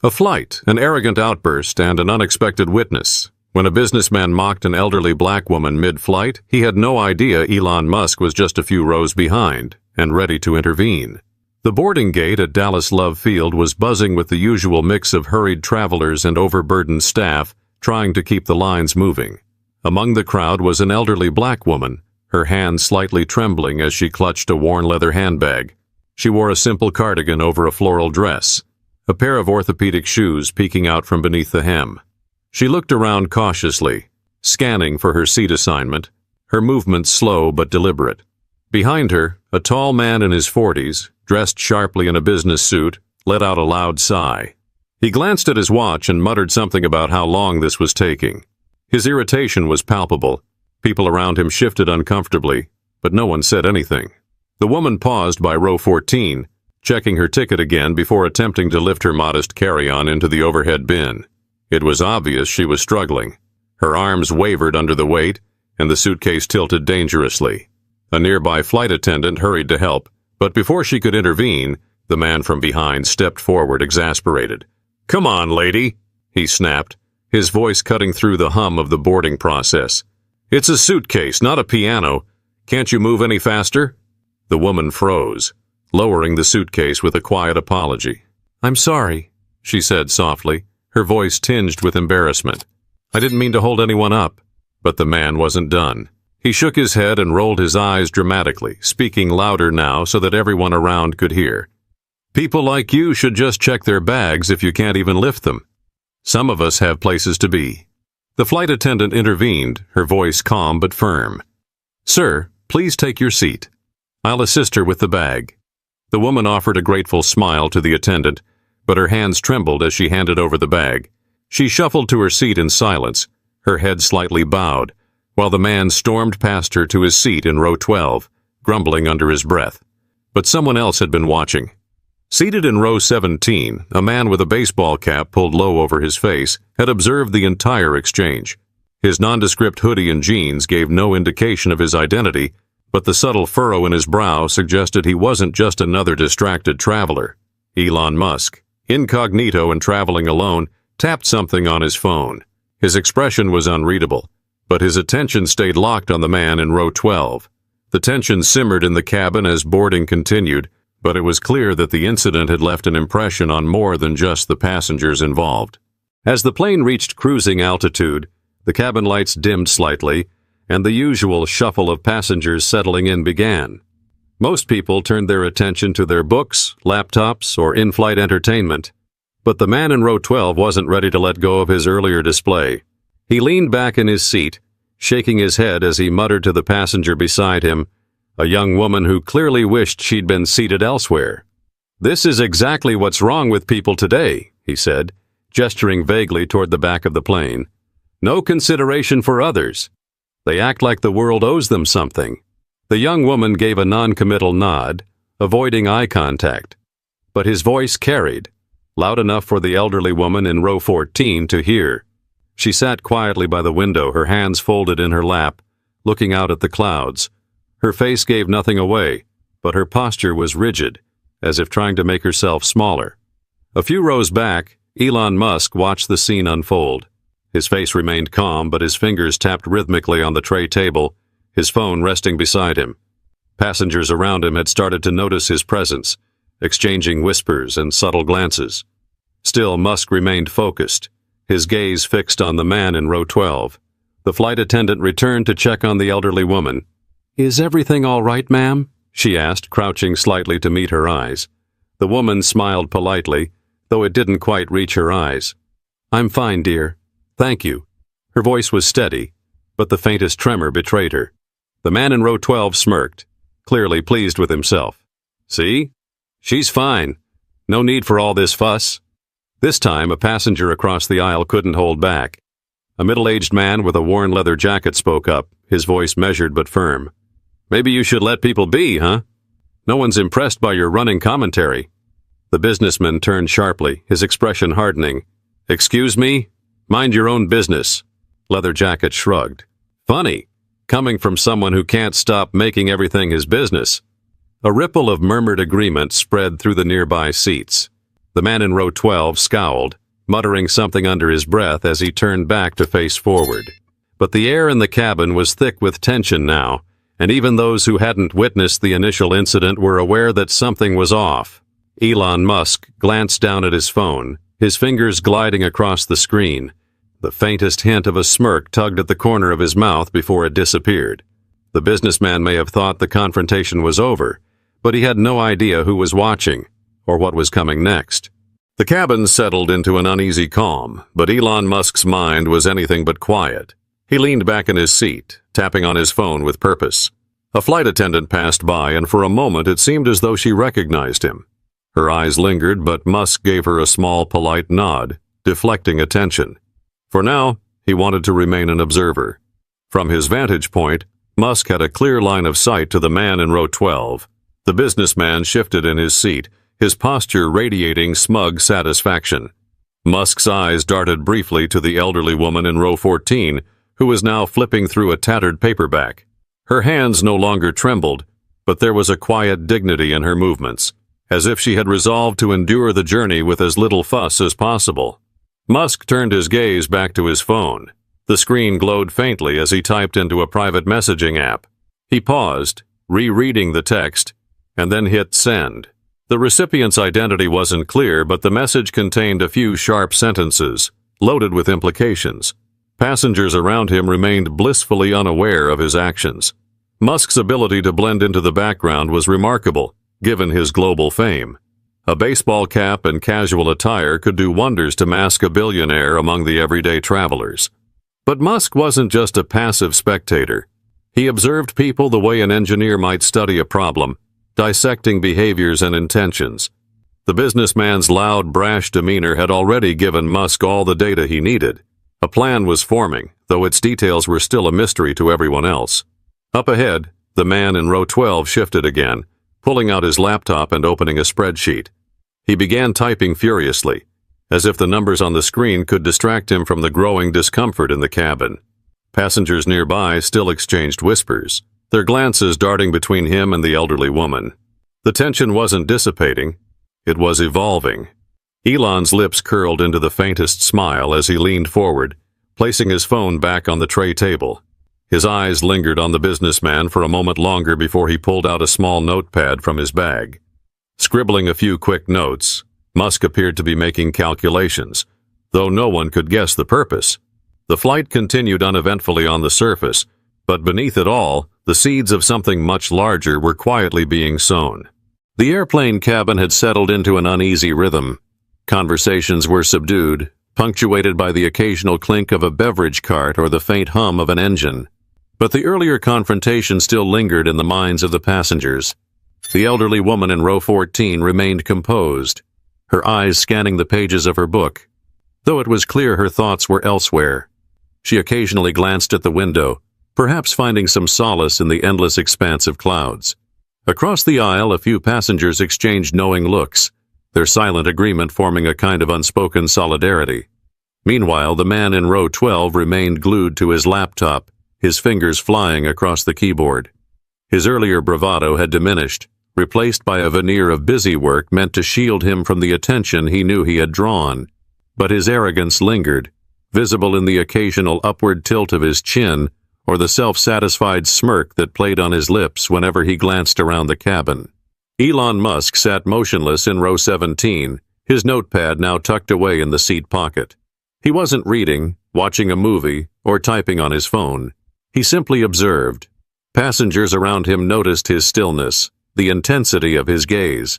A flight, an arrogant outburst, and an unexpected witness. When a businessman mocked an elderly black woman mid-flight, he had no idea Elon Musk was just a few rows behind and ready to intervene. The boarding gate at Dallas Love Field was buzzing with the usual mix of hurried travelers and overburdened staff trying to keep the lines moving. Among the crowd was an elderly black woman, her hands slightly trembling as she clutched a worn leather handbag. She wore a simple cardigan over a floral dress, a pair of orthopedic shoes peeking out from beneath the hem. She looked around cautiously, scanning for her seat assignment, her movements slow but deliberate. Behind her, a tall man in his 40s, dressed sharply in a business suit, let out a loud sigh. He glanced at his watch and muttered something about how long this was taking. His irritation was palpable. People around him shifted uncomfortably, but no one said anything. The woman paused by row 14, checking her ticket again before attempting to lift her modest carry-on into the overhead bin. It was obvious she was struggling. Her arms wavered under the weight, and the suitcase tilted dangerously. A nearby flight attendant hurried to help, but before she could intervene, the man from behind stepped forward, exasperated. "Come on, lady," he snapped, his voice cutting through the hum of the boarding process. "It's a suitcase, not a piano. Can't you move any faster?" The woman froze, lowering the suitcase with a quiet apology. "I'm sorry," she said softly, her voice tinged with embarrassment. "I didn't mean to hold anyone up." But the man wasn't done. He shook his head and rolled his eyes dramatically, speaking louder now so that everyone around could hear. "People like you should just check their bags if you can't even lift them. Some of us have places to be." The flight attendant intervened, her voice calm but firm. "Sir, please take your seat. I'll assist her with the bag." The woman offered a grateful smile to the attendant, but her hands trembled as she handed over the bag. She shuffled to her seat in silence, her head slightly bowed, while the man stormed past her to his seat in row 12, grumbling under his breath. But someone else had been watching. Seated in row 17, a man with a baseball cap pulled low over his face had observed the entire exchange. His nondescript hoodie and jeans gave no indication of his identity, but the subtle furrow in his brow suggested he wasn't just another distracted traveler. Elon Musk, incognito and traveling alone, tapped something on his phone. His expression was unreadable, but his attention stayed locked on the man in row 12. The tension simmered in the cabin as boarding continued, but it was clear that the incident had left an impression on more than just the passengers involved. As the plane reached cruising altitude, the cabin lights dimmed slightly, and the usual shuffle of passengers settling in began. Most people turned their attention to their books, laptops, or in-flight entertainment. But the man in row 12 wasn't ready to let go of his earlier display. He leaned back in his seat, shaking his head as he muttered to the passenger beside him, a young woman who clearly wished she'd been seated elsewhere. "This is exactly what's wrong with people today," he said, gesturing vaguely toward the back of the plane. "No consideration for others. They act like the world owes them something." The young woman gave a non-committal nod, avoiding eye contact. But his voice carried, loud enough for the elderly woman in row 14 to hear. She sat quietly by the window, her hands folded in her lap, looking out at the clouds. Her face gave nothing away, but her posture was rigid, as if trying to make herself smaller. A few rows back, Elon Musk watched the scene unfold. His face remained calm, but his fingers tapped rhythmically on the tray table, his phone resting beside him. Passengers around him had started to notice his presence, exchanging whispers and subtle glances. Still, Musk remained focused, his gaze fixed on the man in row 12. The flight attendant returned to check on the elderly woman. "Is everything all right, ma'am?" she asked, crouching slightly to meet her eyes. The woman smiled politely, though it didn't quite reach her eyes. "I'm fine, dear. Thank you." Her voice was steady, but the faintest tremor betrayed her. The man in row 12 smirked, clearly pleased with himself. "See? She's fine. No need for all this fuss." This time, a passenger across the aisle couldn't hold back. A middle-aged man with a worn leather jacket spoke up, his voice measured but firm. "Maybe you should let people be, huh? No one's impressed by your running commentary." The businessman turned sharply, his expression hardening. "Excuse me? Mind your own business." Leather Jacket shrugged. "Funny, coming from someone who can't stop making everything his business." A ripple of murmured agreement spread through the nearby seats. The man in row 12 scowled, muttering something under his breath as he turned back to face forward. But the air in the cabin was thick with tension now, and even those who hadn't witnessed the initial incident were aware that something was off. Elon Musk glanced down at his phone, his fingers gliding across the screen. The faintest hint of a smirk tugged at the corner of his mouth before it disappeared. The businessman may have thought the confrontation was over, but he had no idea who was watching or what was coming next. The cabin settled into an uneasy calm, but Elon Musk's mind was anything but quiet. He leaned back in his seat, tapping on his phone with purpose. A flight attendant passed by, and for a moment it seemed as though she recognized him. Her eyes lingered, but Musk gave her a small, polite nod, deflecting attention. For now, he wanted to remain an observer. From his vantage point, Musk had a clear line of sight to the man in row 12. The businessman shifted in his seat, his posture radiating smug satisfaction. Musk's eyes darted briefly to the elderly woman in row 14, who was now flipping through a tattered paperback. Her hands no longer trembled, but there was a quiet dignity in her movements, as if she had resolved to endure the journey with as little fuss as possible. Musk turned his gaze back to his phone. The screen glowed faintly as he typed into a private messaging app. He paused, rereading the text, and then hit send. The recipient's identity wasn't clear, but the message contained a few sharp sentences, loaded with implications. Passengers around him remained blissfully unaware of his actions. Musk's ability to blend into the background was remarkable, given his global fame. A baseball cap and casual attire could do wonders to mask a billionaire among the everyday travelers. But Musk wasn't just a passive spectator. He observed people the way an engineer might study a problem, dissecting behaviors and intentions. The businessman's loud, brash demeanor had already given Musk all the data he needed. A plan was forming, though its details were still a mystery to everyone else. Up ahead, the man in row 12 shifted again, pulling out his laptop and opening a spreadsheet. He began typing furiously, as if the numbers on the screen could distract him from the growing discomfort in the cabin. Passengers nearby still exchanged whispers, their glances darting between him and the elderly woman. The tension wasn't dissipating, it was evolving. Elon's lips curled into the faintest smile as he leaned forward, placing his phone back on the tray table. His eyes lingered on the businessman for a moment longer before he pulled out a small notepad from his bag. Scribbling a few quick notes, Musk appeared to be making calculations, though no one could guess the purpose. The flight continued uneventfully on the surface, but beneath it all, the seeds of something much larger were quietly being sown. The airplane cabin had settled into an uneasy rhythm. Conversations were subdued, punctuated by the occasional clink of a beverage cart or the faint hum of an engine. But the earlier confrontation still lingered in the minds of the passengers. The elderly woman in row 14 remained composed, her eyes scanning the pages of her book, though it was clear her thoughts were elsewhere. She occasionally glanced at the window, perhaps finding some solace in the endless expanse of clouds. Across the aisle, a few passengers exchanged knowing looks, their silent agreement forming a kind of unspoken solidarity. Meanwhile, the man in row 12 remained glued to his laptop, his fingers flying across the keyboard. His earlier bravado had diminished, replaced by a veneer of busy work meant to shield him from the attention he knew he had drawn. But his arrogance lingered, visible in the occasional upward tilt of his chin or the self-satisfied smirk that played on his lips whenever he glanced around the cabin. Elon Musk sat motionless in row 17, his notepad now tucked away in the seat pocket. He wasn't reading, watching a movie, or typing on his phone. He simply observed. Passengers around him noticed his stillness, the intensity of his gaze.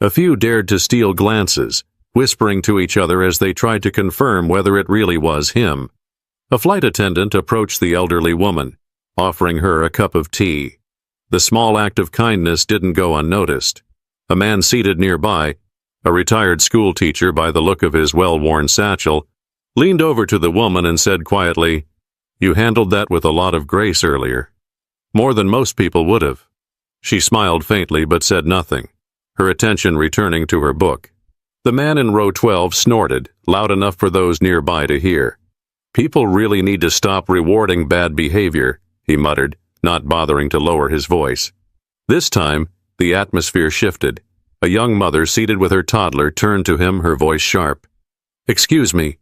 A few dared to steal glances, whispering to each other as they tried to confirm whether it really was him. A flight attendant approached the elderly woman, offering her a cup of tea. The small act of kindness didn't go unnoticed. A man seated nearby, a retired school teacher by the look of his well-worn satchel, leaned over to the woman and said quietly, "You handled that with a lot of grace earlier. More than most people would have." She smiled faintly but said nothing, her attention returning to her book. The man in row 12 snorted, loud enough for those nearby to hear. "People really need to stop rewarding bad behavior," he muttered, not bothering to lower his voice. This time, the atmosphere shifted. A young mother seated with her toddler turned to him, her voice sharp. "Excuse me,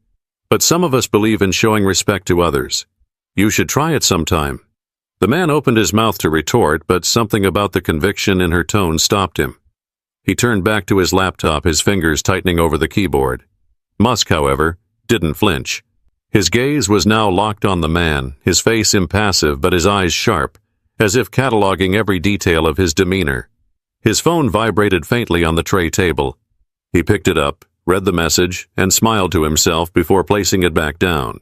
but some of us believe in showing respect to others. You should try it sometime." The man opened his mouth to retort, but something about the conviction in her tone stopped him. He turned back to his laptop, his fingers tightening over the keyboard. Musk, however, didn't flinch. His gaze was now locked on the man, his face impassive but his eyes sharp, as if cataloging every detail of his demeanor. His phone vibrated faintly on the tray table. He picked it up, read the message, and smiled to himself before placing it back down.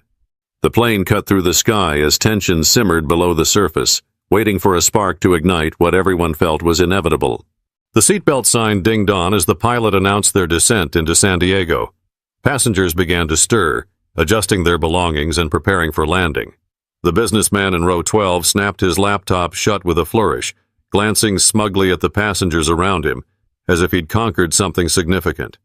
The plane cut through the sky as tension simmered below the surface, waiting for a spark to ignite what everyone felt was inevitable. The seatbelt sign dinged on as the pilot announced their descent into San Diego. Passengers began to stir, adjusting their belongings and preparing for landing. The businessman in row 12 snapped his laptop shut with a flourish, glancing smugly at the passengers around him, as if he'd conquered something significant.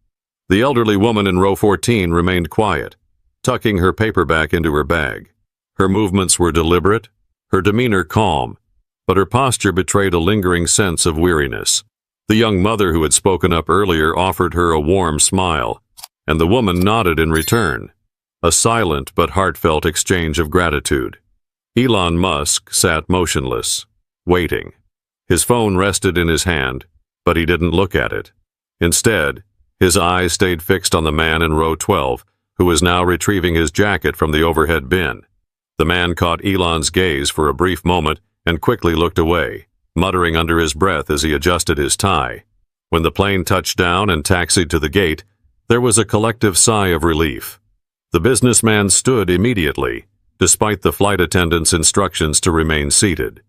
The elderly woman in row 14 remained quiet, tucking her paperback into her bag. Her movements were deliberate, her demeanor calm, but her posture betrayed a lingering sense of weariness. The young mother who had spoken up earlier offered her a warm smile, and the woman nodded in return, a silent but heartfelt exchange of gratitude. Elon Musk sat motionless, waiting. His phone rested in his hand, but he didn't look at it. Instead, his eyes stayed fixed on the man in row 12, who was now retrieving his jacket from the overhead bin. The man caught Elon's gaze for a brief moment and quickly looked away, muttering under his breath as he adjusted his tie. When the plane touched down and taxied to the gate, there was a collective sigh of relief. The businessman stood immediately, despite the flight attendant's instructions to remain seated.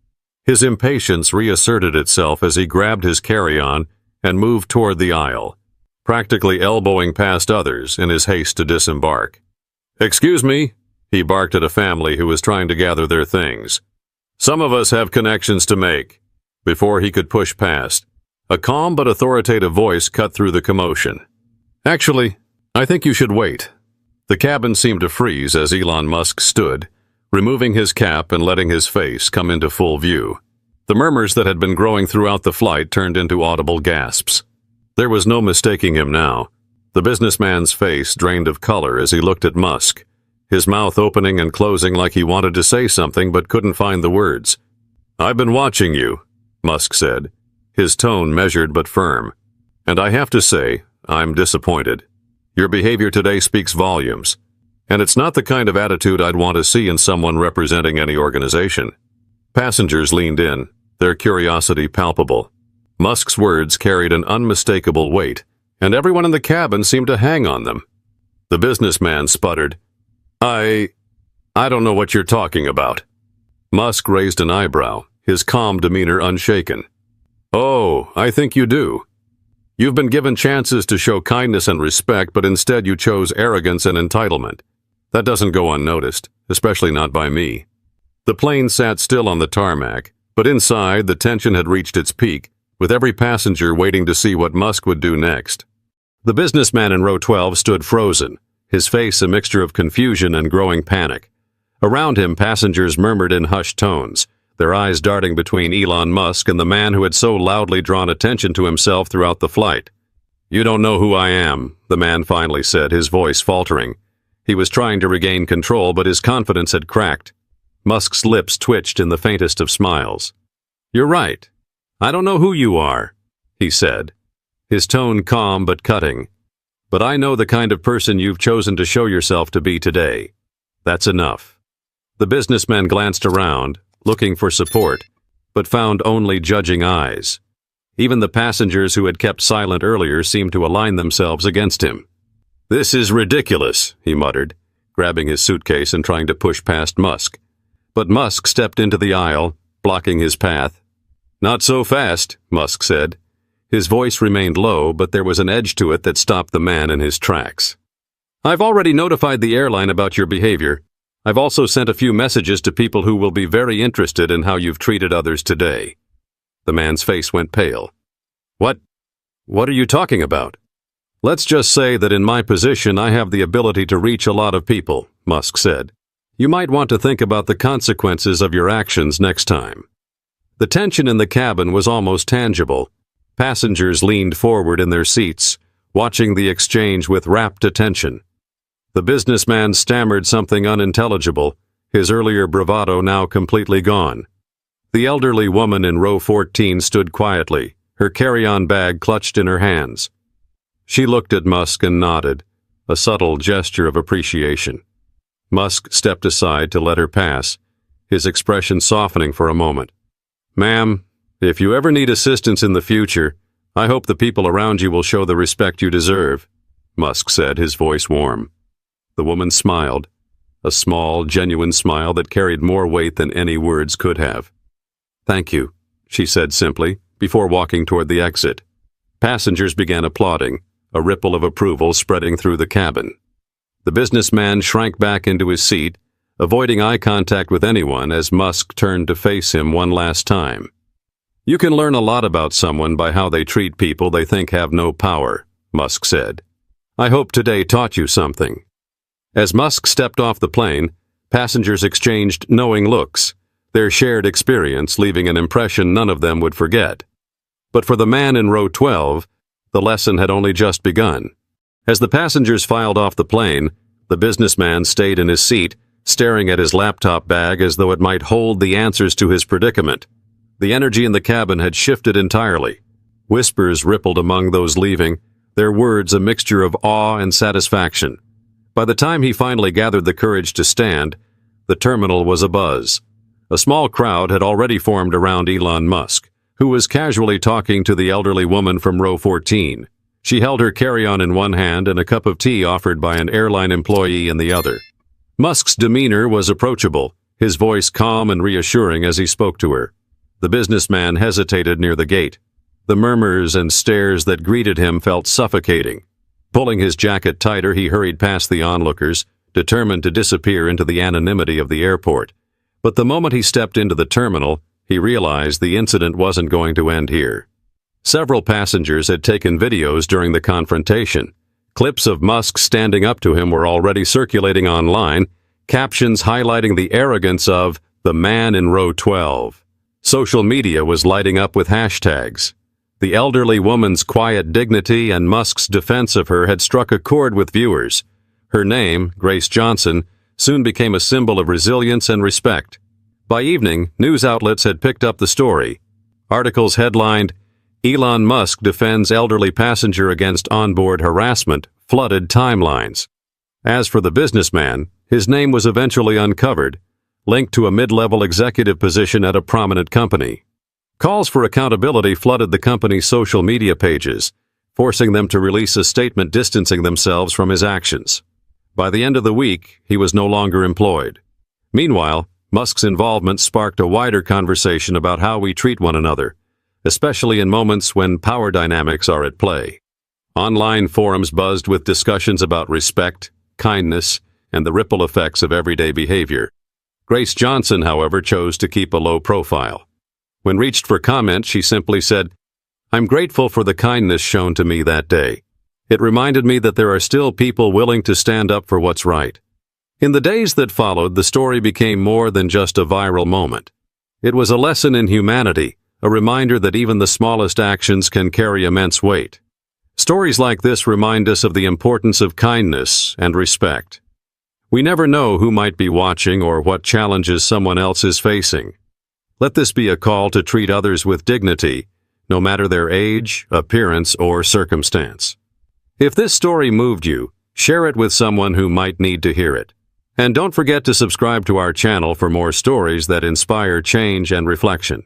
His impatience reasserted itself as he grabbed his carry-on and moved toward the aisle, practically elbowing past others in his haste to disembark. "Excuse me," he barked at a family who was trying to gather their things. "Some of us have connections to make." Before he could push past, a calm but authoritative voice cut through the commotion. "Actually, I think you should wait." The cabin seemed to freeze as Elon Musk stood, removing his cap and letting his face come into full view. The murmurs that had been growing throughout the flight turned into audible gasps. There was no mistaking him now. The businessman's face drained of color as he looked at Musk, his mouth opening and closing like he wanted to say something but couldn't find the words. "I've been watching you," Musk said, his tone measured but firm. "And I have to say, I'm disappointed. Your behavior today speaks volumes, and it's not the kind of attitude I'd want to see in someone representing any organization." Passengers leaned in, their curiosity palpable. Musk's words carried an unmistakable weight, and everyone in the cabin seemed to hang on them. The businessman sputtered, I don't know what you're talking about." Musk raised an eyebrow, his calm demeanor unshaken. "Oh, I think you do. You've been given chances to show kindness and respect, but instead you chose arrogance and entitlement. That doesn't go unnoticed, especially not by me." The plane sat still on the tarmac, but inside the tension had reached its peak, with every passenger waiting to see what Musk would do next. The businessman in row 12 stood frozen, his face a mixture of confusion and growing panic. Around him, passengers murmured in hushed tones, their eyes darting between Elon Musk and the man who had so loudly drawn attention to himself throughout the flight. "You don't know who I am," the man finally said, his voice faltering. He was trying to regain control, but his confidence had cracked. Musk's lips twitched in the faintest of smiles. "You're right. I don't know who you are," he said, his tone calm but cutting. "But I know the kind of person you've chosen to show yourself to be today. That's enough." The businessman glanced around, looking for support, but found only judging eyes. Even the passengers who had kept silent earlier seemed to align themselves against him. "This is ridiculous," he muttered, grabbing his suitcase and trying to push past Musk. But Musk stepped into the aisle, blocking his path. "Not so fast," Musk said. His voice remained low, but there was an edge to it that stopped the man in his tracks. "I've already notified the airline about your behavior. I've also sent a few messages to people who will be very interested in how you've treated others today." The man's face went pale. What are you talking about?" "Let's just say that in my position I have the ability to reach a lot of people," Musk said. "You might want to think about the consequences of your actions next time." The tension in the cabin was almost tangible. Passengers leaned forward in their seats, watching the exchange with rapt attention. The businessman stammered something unintelligible, his earlier bravado now completely gone. The elderly woman in row 14 stood quietly, her carry-on bag clutched in her hands. She looked at Musk and nodded, a subtle gesture of appreciation. Musk stepped aside to let her pass, his expression softening for a moment. "Ma'am, if you ever need assistance in the future, I hope the people around you will show the respect you deserve," Musk said, his voice warm. The woman smiled, a small, genuine smile that carried more weight than any words could have. "Thank you," she said simply, before walking toward the exit. Passengers began applauding, a ripple of approval spreading through the cabin. The businessman shrank back into his seat, avoiding eye contact with anyone as Musk turned to face him one last time. "You can learn a lot about someone by how they treat people they think have no power," Musk said. "I hope today taught you something." As Musk stepped off the plane, passengers exchanged knowing looks, their shared experience leaving an impression none of them would forget. But for the man in row 12, the lesson had only just begun. As the passengers filed off the plane, the businessman stayed in his seat, staring at his laptop bag as though it might hold the answers to his predicament. The energy in the cabin had shifted entirely. Whispers rippled among those leaving, their words a mixture of awe and satisfaction. By the time he finally gathered the courage to stand, the terminal was abuzz. A small crowd had already formed around Elon Musk, who was casually talking to the elderly woman from row 14. She held her carry-on in one hand and a cup of tea offered by an airline employee in the other. Musk's demeanor was approachable, his voice calm and reassuring as he spoke to her. The businessman hesitated near the gate. The murmurs and stares that greeted him felt suffocating. Pulling his jacket tighter, he hurried past the onlookers, determined to disappear into the anonymity of the airport. But the moment he stepped into the terminal, he realized the incident wasn't going to end here. Several passengers had taken videos during the confrontation. Clips of Musk standing up to him were already circulating online, captions highlighting the arrogance of the man in row 12. Social media was lighting up with hashtags. The elderly woman's quiet dignity and Musk's defense of her had struck a chord with viewers. Her name, Grace Johnson, soon became a symbol of resilience and respect. By evening, news outlets had picked up the story. Articles headlined, "Elon Musk defends elderly passenger against onboard harassment," flooded timelines. As for the businessman, his name was eventually uncovered, linked to a mid-level executive position at a prominent company. Calls for accountability flooded the company's social media pages, forcing them to release a statement distancing themselves from his actions. By the end of the week, he was no longer employed. Meanwhile, Musk's involvement sparked a wider conversation about how we treat one another, especially in moments when power dynamics are at play. Online forums buzzed with discussions about respect, kindness, and the ripple effects of everyday behavior. Grace Johnson, however, chose to keep a low profile. When reached for comment, she simply said, "I'm grateful for the kindness shown to me that day. It reminded me that there are still people willing to stand up for what's right." In the days that followed, the story became more than just a viral moment. It was a lesson in humanity, a reminder that even the smallest actions can carry immense weight. Stories like this remind us of the importance of kindness and respect. We never know who might be watching or what challenges someone else is facing. Let this be a call to treat others with dignity, no matter their age, appearance, or circumstance. If this story moved you, share it with someone who might need to hear it. And don't forget to subscribe to our channel for more stories that inspire change and reflection.